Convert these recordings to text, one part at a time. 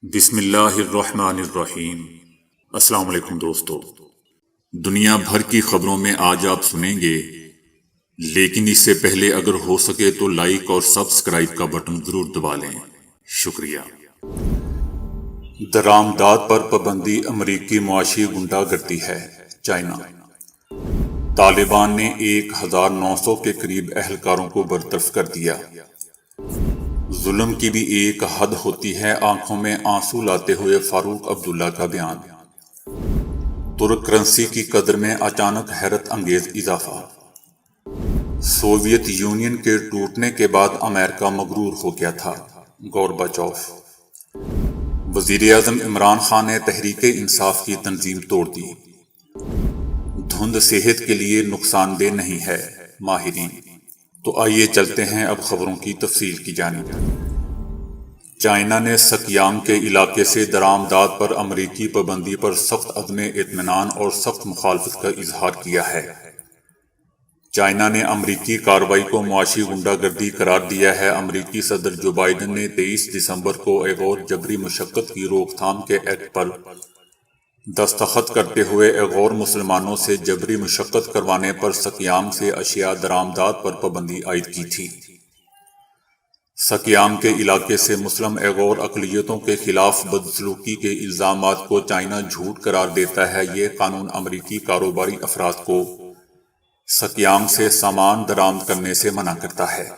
بسم اللہ الرحمن الرحیم۔ السلام علیکم دوستو، دنیا بھر کی خبروں میں آج آپ سنیں گے، لیکن اس سے پہلے اگر ہو سکے تو لائک اور سبسکرائب کا بٹن ضرور دبا لیں، شکریہ۔ درآمدات پر پابندی امریکی معاشی غنڈہ گردی ہے۔ چائنا طالبان نے 1900 کے قریب اہلکاروں کو برطرف کر دیا۔ ظلم کی بھی ایک حد ہوتی ہے، آنکھوں میں آنسو لاتے ہوئے فاروق عبداللہ کا بیان۔ ترک کرنسی کی قدر میں اچانک حیرت انگیز اضافہ۔ سوویت یونین کے ٹوٹنے کے بعد امریکہ مغرور ہو گیا تھا، گورباچوف۔ وزیراعظم عمران خان نے تحریک انصاف کی تنظیم توڑ دی۔ دھند صحت کے لیے نقصان دہ نہیں ہے، ماہرین۔ تو آئیے چلتے ہیں اب خبروں کی تفصیل کی جانب۔ چائنا نے سکیانگ کے علاقے سے درآمدات پر امریکی پابندی پر سخت عدم اطمینان اور سخت مخالفت کا اظہار کیا ہے۔ چائنا نے امریکی کارروائی کو معاشی غنڈہ گردی قرار دیا ہے۔ امریکی صدر جو بائیڈن نے 23 دسمبر کو ایک اور جبری مشقت کی روک تھام کے ایکٹ پر دستخط کرتے ہوئے ایغور مسلمانوں سے جبری مشقت کروانے پر سکیانگ سے اشیاء درآمدات پر پابندی عائد کی تھی۔ سکیانگ کے علاقے سے مسلم ایغور اقلیتوں کے خلاف بدسلوکی کے الزامات کو چائنا جھوٹ قرار دیتا ہے۔ یہ قانون امریکی کاروباری افراد کو سکیانگ سے سامان درآمد کرنے سے منع کرتا ہے،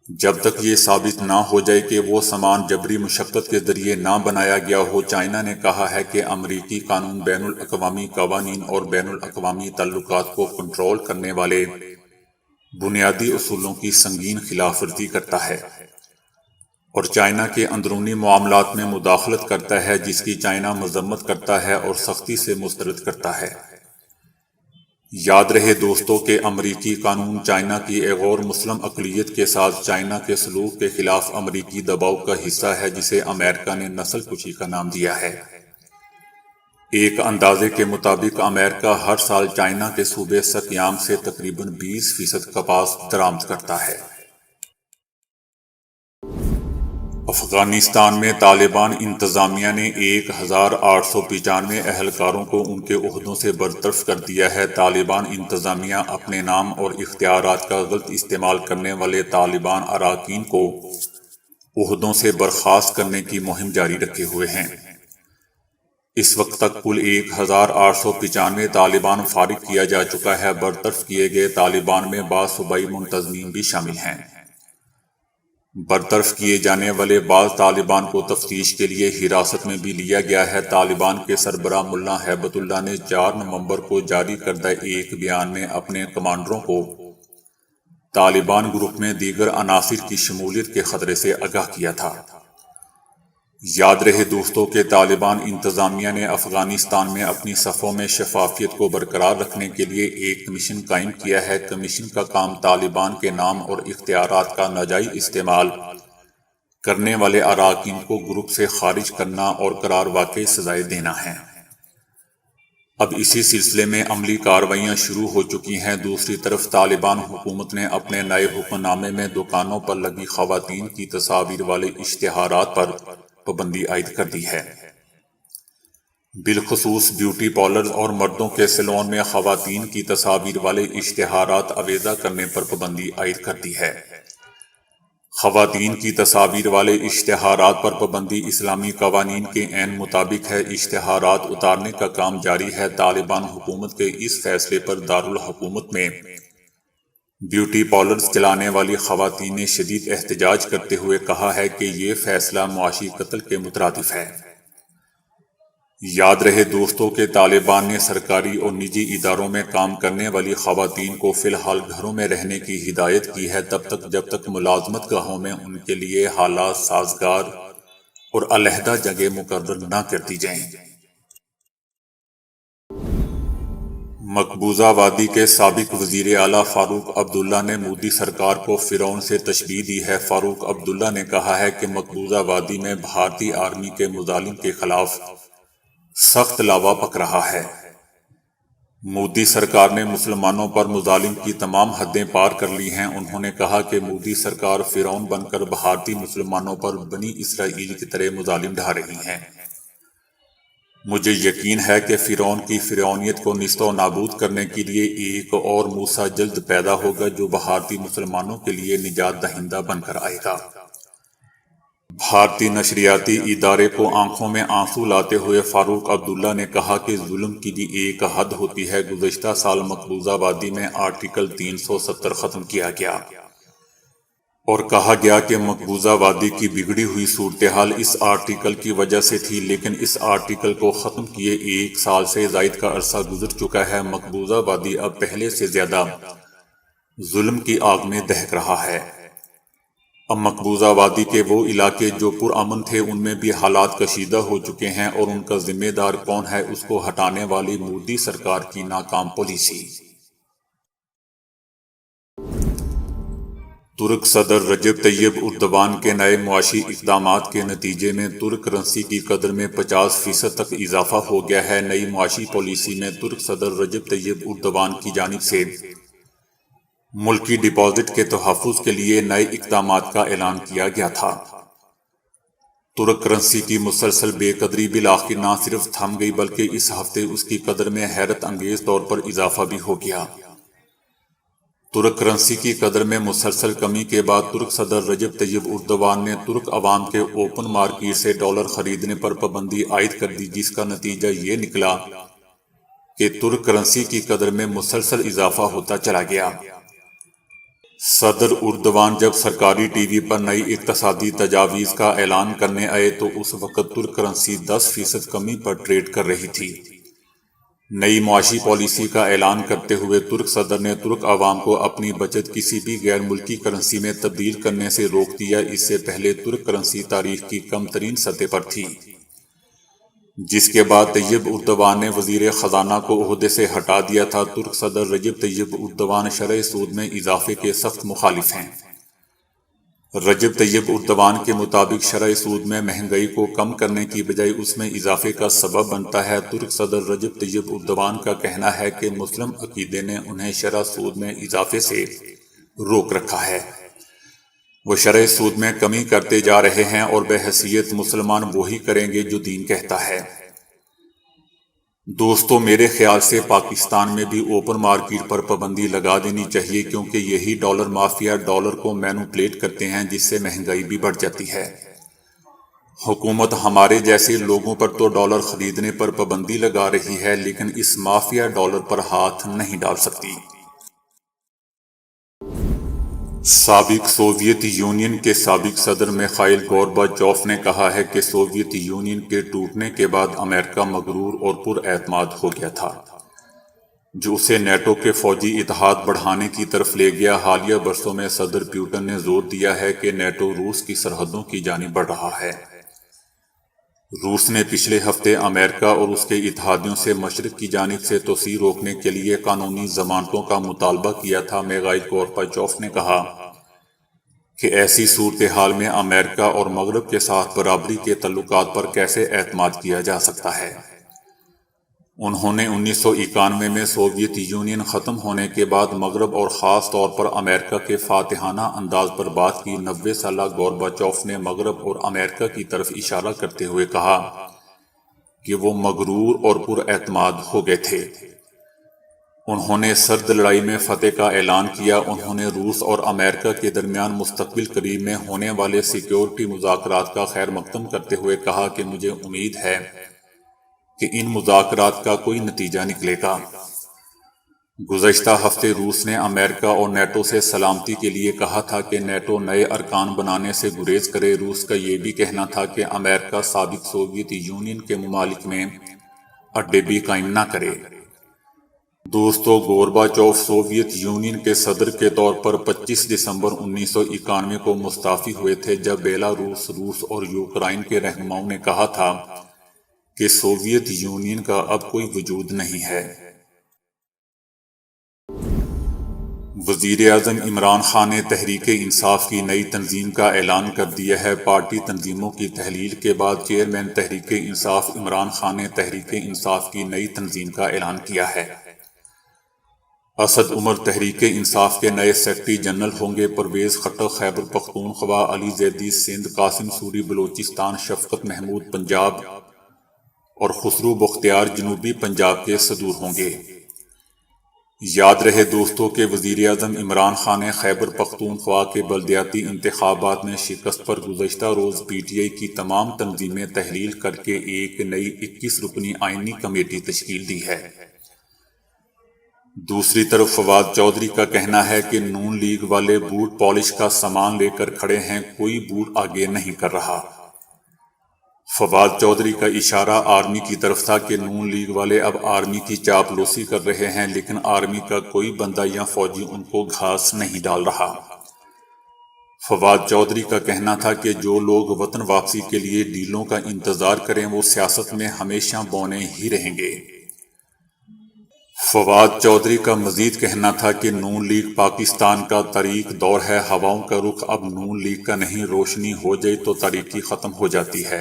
جب تک یہ ثابت نہ ہو جائے کہ وہ سامان جبری مشقت کے ذریعے نہ بنایا گیا ہو۔ چائنا نے کہا ہے کہ امریکی قانون بین الاقوامی قوانین اور بین الاقوامی تعلقات کو کنٹرول کرنے والے بنیادی اصولوں کی سنگین خلاف ورزی کرتا ہے اور چائنا کے اندرونی معاملات میں مداخلت کرتا ہے، جس کی چائنا مذمت کرتا ہے اور سختی سے مسترد کرتا ہے۔ یاد رہے دوستو کہ امریکی قانون چائنا کی ایغور مسلم اقلیت کے ساتھ چائنا کے سلوک کے خلاف امریکی دباؤ کا حصہ ہے، جسے امریکہ نے نسل کشی کا نام دیا ہے۔ ایک اندازے کے مطابق امریکہ ہر سال چائنا کے صوبے سکیانگ سے تقریباً 20% کپاس درآمد کرتا ہے۔ افغانستان میں طالبان انتظامیہ نے 1895 اہلکاروں کو ان کے عہدوں سے برطرف کر دیا ہے۔ طالبان انتظامیہ اپنے نام اور اختیارات کا غلط استعمال کرنے والے طالبان اراکین کو عہدوں سے برخاست کرنے کی مہم جاری رکھے ہوئے ہیں۔ اس وقت تک کل 1895 طالبان فارغ کیا جا چکا ہے۔ برطرف کیے گئے طالبان میں بعض صوبائی منتظمین بھی شامل ہیں۔ برطرف کیے جانے والے بعض طالبان کو تفتیش کے لیے حراست میں بھی لیا گیا ہے۔ طالبان کے سربراہ ملا ہیبت اللہ نے 4 نومبر کو جاری کردہ ایک بیان میں اپنے کمانڈروں کو طالبان گروپ میں دیگر عناصر کی شمولیت کے خطرے سے آگاہ کیا تھا۔ یاد رہے دوستو کہ طالبان انتظامیہ نے افغانستان میں اپنی صفوں میں شفافیت کو برقرار رکھنے کے لیے ایک کمیشن قائم کیا ہے۔ کمیشن کا کام طالبان کے نام اور اختیارات کا ناجائز استعمال کرنے والے اراکین کو گروپ سے خارج کرنا اور قرار واقعی سزائیں دینا ہے۔ اب اسی سلسلے میں عملی کارروائیاں شروع ہو چکی ہیں۔ دوسری طرف طالبان حکومت نے اپنے نئے حکم نامے میں دکانوں پر لگی خواتین کی تصاویر والے اشتہارات پر پابندی عائد کر دی ہے۔ بالخصوص بیوٹی پارلرز اور مردوں کے سیلون میں خواتین کی تصاویر والے اشتہارات آویزاں کرنے پر پابندی عائد کر دی ہے۔ خواتین کی تصاویر والے اشتہارات پر پابندی اسلامی قوانین کے عین مطابق ہے۔ اشتہارات اتارنے کا کام جاری ہے۔ طالبان حکومت کے اس فیصلے پر دارالحکومت میں بیوٹی پارلرز چلانے والی خواتین نے شدید احتجاج کرتے ہوئے کہا ہے کہ یہ فیصلہ معاشی قتل کے مترادف ہے۔ یاد رہے دوستو کہ طالبان نے سرکاری اور نجی اداروں میں کام کرنے والی خواتین کو فی الحال گھروں میں رہنے کی ہدایت کی ہے، تب تک جب تک ملازمت گاہوں میں ان کے لیے حالات سازگار اور علیحدہ جگہ مقرر نہ کر دی جائیں۔ مقبوضہ وادی کے سابق وزیر اعلیٰ فاروق عبداللہ نے مودی سرکار کو فرعون سے تشبیہ دی ہے۔ فاروق عبداللہ نے کہا ہے کہ مقبوضہ وادی میں بھارتی آرمی کے مظالم کے خلاف سخت لاوا پک رہا ہے۔ مودی سرکار نے مسلمانوں پر مظالم کی تمام حدیں پار کر لی ہیں۔ انہوں نے کہا کہ مودی سرکار فرعون بن کر بھارتی مسلمانوں پر بنی اسرائیل کی طرح مظالم ڈھا رہی ہیں۔ مجھے یقین ہے کہ فرعون کی فرعونیت کو نیست و نابود کرنے کے لیے ایک اور موسیٰ جلد پیدا ہوگا جو بھارتی مسلمانوں کے لیے نجات دہندہ بن کر آئے گا۔ بھارتی نشریاتی ادارے کو آنکھوں میں آنسو لاتے ہوئے فاروق عبداللہ نے کہا کہ ظلم کی بھی ایک حد ہوتی ہے۔ گزشتہ سال مقبوضہ وادی میں آرٹیکل 370 ختم کیا گیا اور کہا گیا کہ مقبوضہ وادی کی بگڑی ہوئی صورتحال اس آرٹیکل کی وجہ سے تھی، لیکن اس آرٹیکل کو ختم کیے 1 سال سے زائد کا عرصہ گزر چکا ہے۔ مقبوضہ وادی اب پہلے سے زیادہ ظلم کی آگ میں دہک رہا ہے۔ اب مقبوضہ وادی کے وہ علاقے جو پرامن تھے ان میں بھی حالات کشیدہ ہو چکے ہیں، اور ان کا ذمہ دار کون ہے؟ اس کو ہٹانے والی مودی سرکار کی ناکام پالیسی۔ ترک صدر رجب طیب اردوان کے نئے معاشی اقدامات کے نتیجے میں ترک کرنسی کی قدر میں 50% تک اضافہ ہو گیا ہے۔ نئی معاشی پالیسی میں ترک صدر رجب طیب اردوان کی جانب سے ملکی ڈپازٹ کے تحفظ کے لیے نئے اقدامات کا اعلان کیا گیا تھا۔ ترک کرنسی کی مسلسل بے قدری بالآخر نہ صرف تھم گئی بلکہ اس ہفتے اس کی قدر میں حیرت انگیز طور پر اضافہ بھی ہو گیا۔ ترک کرنسی کی قدر میں مسلسل کمی کے بعد ترک صدر رجب طیب اردوان نے ترک عوام کے اوپن مارکیٹ سے ڈالر خریدنے پر پابندی عائد کر دی، جس کا نتیجہ یہ نکلا کہ ترک کرنسی کی قدر میں مسلسل اضافہ ہوتا چلا گیا۔ صدر اردوان جب سرکاری ٹی وی پر نئی اقتصادی تجاویز کا اعلان کرنے آئے تو اس وقت ترک کرنسی 10% کمی پر ٹریڈ کر رہی تھی۔ نئی معاشی پالیسی کا اعلان کرتے ہوئے ترک صدر نے ترک عوام کو اپنی بچت کسی بھی غیر ملکی کرنسی میں تبدیل کرنے سے روک دیا۔ اس سے پہلے ترک کرنسی تاریخ کی کم ترین سطح پر تھی، جس کے بعد طیب اردوان نے وزیر خزانہ کو عہدے سے ہٹا دیا تھا۔ ترک صدر رجب طیب اردوان شرح سود میں اضافے کے سخت مخالف ہیں۔ رجب طیب اردوان کے مطابق شرح سود میں مہنگائی کو کم کرنے کی بجائے اس میں اضافے کا سبب بنتا ہے۔ ترک صدر رجب طیب اردوان کا کہنا ہے کہ مسلم عقیدے نے انہیں شرح سود میں اضافے سے روک رکھا ہے۔ وہ شرح سود میں کمی کرتے جا رہے ہیں اور بحیثیت مسلمان وہی کریں گے جو دین کہتا ہے۔ دوستو، میرے خیال سے پاکستان میں بھی اوپن مارکیٹ پر پابندی لگا دینی چاہیے، کیونکہ یہی ڈالر مافیا ڈالر کو مینوپولیٹ کرتے ہیں، جس سے مہنگائی بھی بڑھ جاتی ہے۔ حکومت ہمارے جیسے لوگوں پر تو ڈالر خریدنے پر پابندی لگا رہی ہے، لیکن اس مافیا ڈالر پر ہاتھ نہیں ڈال سکتی۔ سابق سوویت یونین کے سابق صدر میخائیل گورباچوف نے کہا ہے کہ سوویت یونین کے ٹوٹنے کے بعد امریکہ مغرور اور پر اعتماد ہو گیا تھا، جو اسے نیٹو کے فوجی اتحاد بڑھانے کی طرف لے گیا۔ حالیہ برسوں میں صدر پیوٹن نے زور دیا ہے کہ نیٹو روس کی سرحدوں کی جانب بڑھ رہا ہے۔ روس نے پچھلے ہفتے امریکہ اور اس کے اتحادیوں سے مشرق کی جانب سے توسیع روکنے کے لیے قانونی ضمانتوں کا مطالبہ کیا تھا۔ میخائیل گورباچوف نے کہا کہ ایسی صورتحال میں امریکہ اور مغرب کے ساتھ برابری کے تعلقات پر کیسے اعتماد کیا جا سکتا ہے۔ انہوں نے 1991 میں سوویت یونین ختم ہونے کے بعد مغرب اور خاص طور پر امریکہ کے فاتحانہ انداز پر بات کی۔ 90 سالہ گورباچوف نے مغرب اور امریکہ کی طرف اشارہ کرتے ہوئے کہا کہ وہ مغرور اور پر اعتماد ہو گئے تھے۔ انہوں نے سرد لڑائی میں فتح کا اعلان کیا۔ انہوں نے روس اور امریکہ کے درمیان مستقبل قریب میں ہونے والے سیکیورٹی مذاکرات کا خیر مقدم کرتے ہوئے کہا کہ مجھے امید ہے کہ ان مذاکرات کا کوئی نتیجہ نکلے گا۔ گزشتہ ہفتے روس نے امریکہ اور نیٹو سے سلامتی کے لیے کہا تھا کہ نیٹو نئے ارکان بنانے سے گریز کرے۔ روس کا یہ بھی کہنا تھا کہ امریکہ سابق سوویت یونین کے ممالک میں اڈے بھی قائم نہ کرے۔ دوستو، گورباچوف سوویت یونین کے صدر کے طور پر 25 دسمبر 1991 کو مستعفی ہوئے تھے، جب بیلاروس، روس اور یوکرائن کے رہنماؤں نے کہا تھا کہ سوویت یونین کا اب کوئی وجود نہیں ہے۔ وزیر اعظم عمران خان نے تحریک انصاف کی نئی تنظیم کا اعلان کر دیا ہے۔ پارٹی تنظیموں کی تحلیل کے بعد چیئرمین تحریک انصاف عمران خان نے تحریک انصاف کی نئی تنظیم کا اعلان کیا ہے۔ اسد عمر تحریک انصاف کے نئے سیکرٹری جنرل ہوں گے۔ پرویز خٹک خیبر پختونخوا، علی زیدی سندھ، قاسم سوری بلوچستان، شفقت محمود پنجاب اور خسرو بختیار جنوبی پنجاب کے صدور ہوں گے۔ یاد رہے دوستوں کہ وزیراعظم عمران خان نے خیبر پختونخوا کے بلدیاتی انتخابات میں شکست پر گزشتہ روز پی ٹی آئی کی تمام تنظیمیں تحلیل کر کے ایک نئی 21 رکنی آئینی کمیٹی تشکیل دی ہے۔ دوسری طرف فواد چودھری کا کہنا ہے کہ نون لیگ والے بوٹ پالش کا سامان لے کر کھڑے ہیں، کوئی بوٹ آگے نہیں کر رہا۔ فواد چودھری کا اشارہ آرمی کی طرف تھا کہ نون لیگ والے اب آرمی کی چاپلوسی کر رہے ہیں، لیکن آرمی کا کوئی بندہ یا فوجی ان کو گھاس نہیں ڈال رہا۔ فواد چودھری کا کہنا تھا کہ جو لوگ وطن واپسی کے لیے ڈیلوں کا انتظار کریں وہ سیاست میں ہمیشہ بونے ہی رہیں گے۔ فواد چودھری کا مزید کہنا تھا کہ نون لیگ پاکستان کا تاریک دور ہے، ہواؤں کا رخ اب نون لیگ کا نہیں، روشنی ہو جائے تو تاریکی ختم ہو جاتی ہے،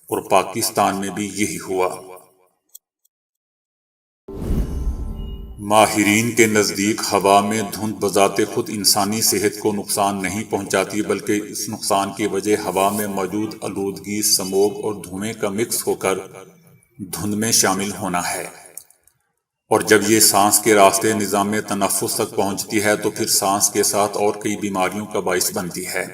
اور پاکستان میں بھی یہی ہوا۔ ماہرین کے نزدیک ہوا میں دھند بذات خود انسانی صحت کو نقصان نہیں پہنچاتی، بلکہ اس نقصان کی وجہ ہوا میں موجود آلودگی، سموگ اور دھوئیں کا مکس ہو کر دھند میں شامل ہونا ہے، اور جب یہ سانس کے راستے نظام تنفس تک پہنچتی ہے تو پھر سانس کے ساتھ اور کئی بیماریوں کا باعث بنتی ہے۔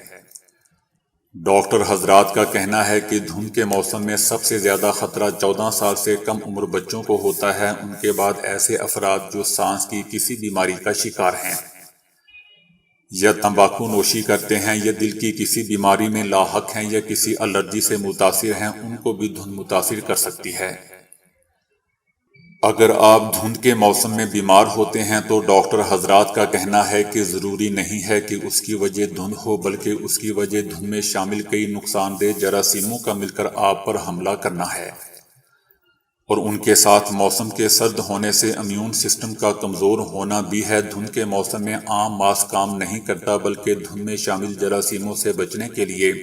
ڈاکٹر حضرات کا کہنا ہے کہ دھند کے موسم میں سب سے زیادہ خطرہ 14 سال سے کم عمر بچوں کو ہوتا ہے، ان کے بعد ایسے افراد جو سانس کی کسی بیماری کا شکار ہیں، یا تمباکو نوشی کرتے ہیں، یا دل کی کسی بیماری میں لاحق ہیں، یا کسی الرجی سے متاثر ہیں، ان کو بھی دھند متاثر کر سکتی ہے۔ اگر آپ دھند کے موسم میں بیمار ہوتے ہیں تو ڈاکٹر حضرات کا کہنا ہے کہ ضروری نہیں ہے کہ اس کی وجہ دھند ہو، بلکہ اس کی وجہ دھند میں شامل کئی نقصان دہ جراثیموں کا مل کر آپ پر حملہ کرنا ہے، اور ان کے ساتھ موسم کے سرد ہونے سے امیون سسٹم کا کمزور ہونا بھی ہے۔ دھند کے موسم میں عام ماسک کام نہیں کرتا، بلکہ دھند میں شامل جراثیموں سے بچنے کے لیے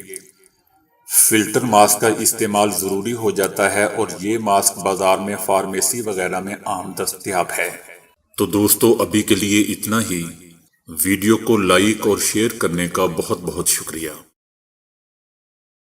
فلٹر ماسک کا استعمال ضروری ہو جاتا ہے، اور یہ ماسک بازار میں فارمیسی وغیرہ میں عام دستیاب ہے۔ تو دوستو ابھی کے لیے اتنا ہی۔ ویڈیو کو لائک اور شیئر کرنے کا بہت بہت شکریہ۔